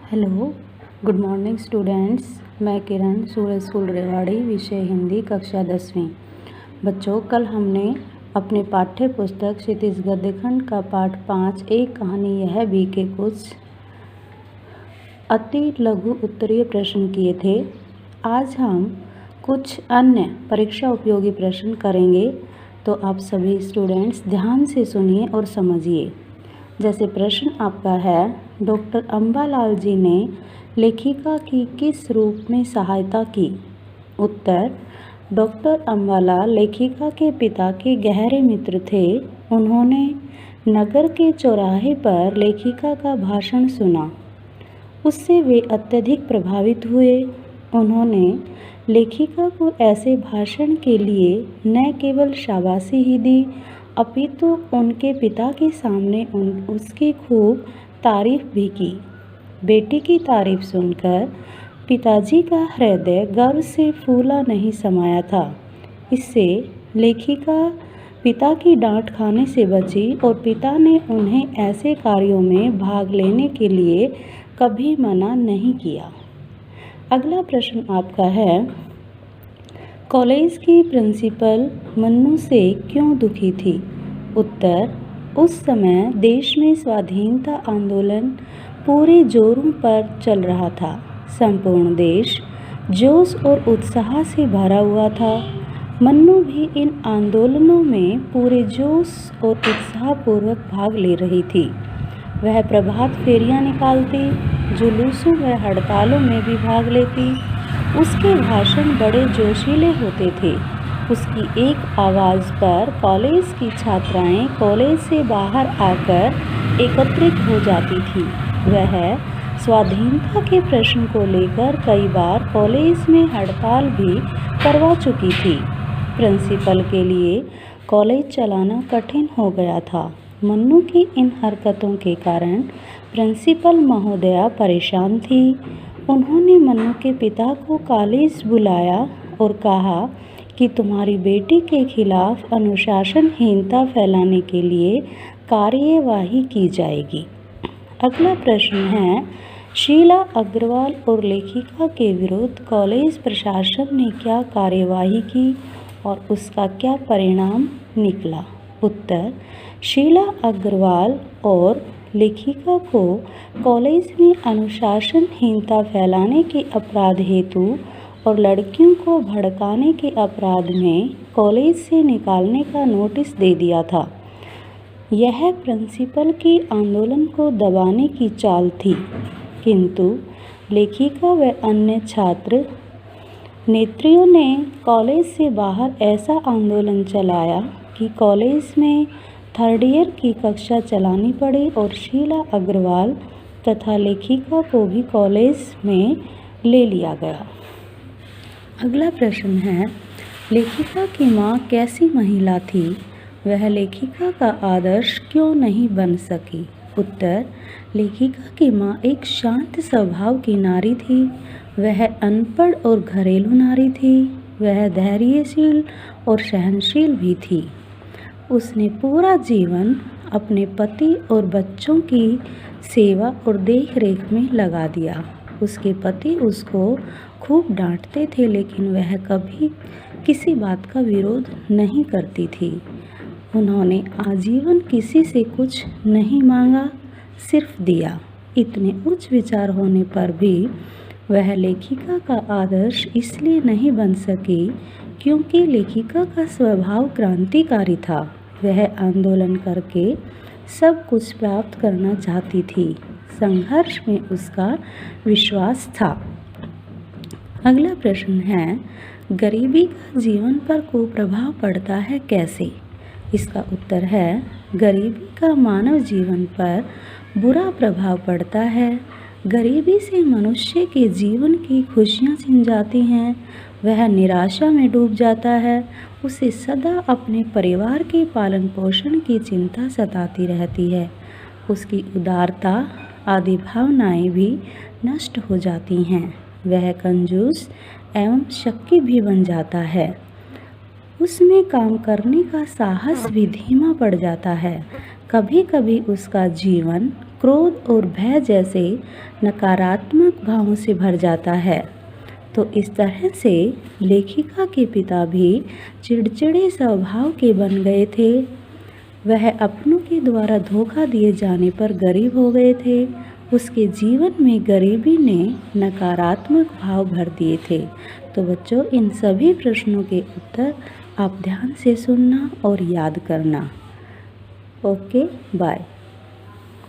Hello, good morning students. मैं किरण, सूरज school Rewari, विषय हिंदी, कक्षा 10वीं। बच्चों, कल हमने अपने पाठ्य पुस्तक क्षितिज गद्यखंड का पाठ 5 एक कहानी यह भी के कुछ अति लघु उत्तरीय प्रश्न किए थे। आज हम कुछ अन्य परीक्षा उपयोगी प्रश्न करेंगे, तो आप सभी स्टूडेंट्स ध्यान से सुनिए और समझिए। जैसे प्रश्न आपका है, डॉक्टर अंबालाल जी ने लेखिका की किस रूप में सहायता की? उत्तर, डॉक्टर अंबालाल लेखिका के पिता के गहरे मित्र थे। उन्होंने नगर के चौराहे पर लेखिका का भाषण सुना। उससे वे अत्यधिक प्रभावित हुए। उन्होंने लेखिका को ऐसे भाषण के लिए न केवल शाबाशी ही दी, अपितु उनके पिता के सामने उसकी खूब तारीफ भी की। बेटी की तारीफ सुनकर पिताजी का हृदय गर्व से फूला नहीं समाया था। इससे लेखिका पिता की डांट खाने से बची और पिता ने उन्हें ऐसे कार्यों में भाग लेने के लिए कभी मना नहीं किया। अगला प्रश्न आपका है, कॉलेज की प्रिंसिपल मन्नू से क्यों दुखी थी? उत्तर, उस समय देश में स्वाधीनता आंदोलन पूरे जोरों पर चल रहा था। संपूर्ण देश जोश और उत्साह से भरा हुआ था। मन्नू भी इन आंदोलनों में पूरे जोश और उत्साहपूर्वक भाग ले रही थी। वह प्रभात फेरियां निकालती, जुलूसों व हड़तालों में भी भाग लेती। उसके भाषण बड़े जोशीले होते थे। उसकी एक आवाज़ पर कॉलेज की छात्राएं कॉलेज से बाहर आकर एकत्रित हो जाती थी। वह स्वाधीनता के प्रश्न को लेकर कई बार कॉलेज में हड़ताल भी करवा चुकी थी। प्रिंसिपल के लिए कॉलेज चलाना कठिन हो गया था। मन्नू की इन हरकतों के कारण प्रिंसिपल महोदया परेशान थी। उन्होंने मन्नू के पिता को कॉलेज बुलाया और कहा कि तुम्हारी बेटी के खिलाफ अनुशासनहीनता फैलाने के लिए कार्यवाही की जाएगी। अगला प्रश्न है, शीला अग्रवाल और लेखिका के विरुद्ध कॉलेज प्रशासन ने क्या कार्यवाही की और उसका क्या परिणाम निकला? उत्तर, शीला अग्रवाल और लेखिका को कॉलेज में अनुशासनहीनता फैलाने के अपराध हेतु और लड़कियों को भड़काने के अपराध में कॉलेज से निकालने का नोटिस दे दिया था। यह प्रिंसिपल की आंदोलन को दबाने की चाल थी, किंतु लेखिका व अन्य छात्र नेत्रियों ने कॉलेज से बाहर ऐसा आंदोलन चलाया कि कॉलेज में थर्ड ईयर की कक्षा चलानी पड़ी और शीला अग्रवाल तथा लेखिका को भी कॉलेज में ले लिया गया। अगला प्रश्न है, लेखिका की माँ कैसी महिला थी? वह लेखिका का आदर्श क्यों नहीं बन सकी? उत्तर, लेखिका की माँ एक शांत स्वभाव की नारी थी। वह अनपढ़ और घरेलू नारी थी। वह धैर्यशील और सहनशील भी थी। उसने पूरा जीवन अपने पति और बच्चों की सेवा और देखरेख में लगा दिया। उसके पति उसको खूब डांटते थे, लेकिन वह कभी किसी बात का विरोध नहीं करती थी। उन्होंने आजीवन किसी से कुछ नहीं मांगा, सिर्फ दिया। इतने उच्च विचार होने पर भी वह लेखिका का आदर्श इसलिए नहीं बन सकी क्योंकि लेखिका का स्वभाव क्रांतिकारी था। वह आंदोलन करके सब कुछ प्राप्त करना चाहती थी। संघर्ष में उसका विश्वास था। अगला प्रश्न है, गरीबी का जीवन पर कुप्रभाव पड़ता है कैसे? इसका उत्तर है, गरीबी का मानव जीवन पर बुरा प्रभाव पड़ता है। गरीबी से मनुष्य के जीवन की खुशियाँ छिन जाती हैं। वह निराशा में डूब जाता है। उसे सदा अपने परिवार के पालन पोषण की चिंता सताती रहती है। उसकी उदारता आदि भावनाएं भी नष्ट हो जाती हैं। वह कंजूस एवं शक्की भी बन जाता है। उसमें काम करने का साहस भी धीमा पड़ जाता है। कभी कभी उसका जीवन क्रोध और भय जैसे नकारात्मक भावों से भर जाता है। तो इस तरह से लेखिका के पिता भी चिड़चिड़े स्वभाव के बन गए थे। वह अपनों के द्वारा धोखा दिए जाने पर गरीब हो गए थे। उसके जीवन में गरीबी ने नकारात्मक भाव भर दिए थे। तो बच्चों, इन सभी प्रश्नों के उत्तर आप ध्यान से सुनना और याद करना। Okay, bye.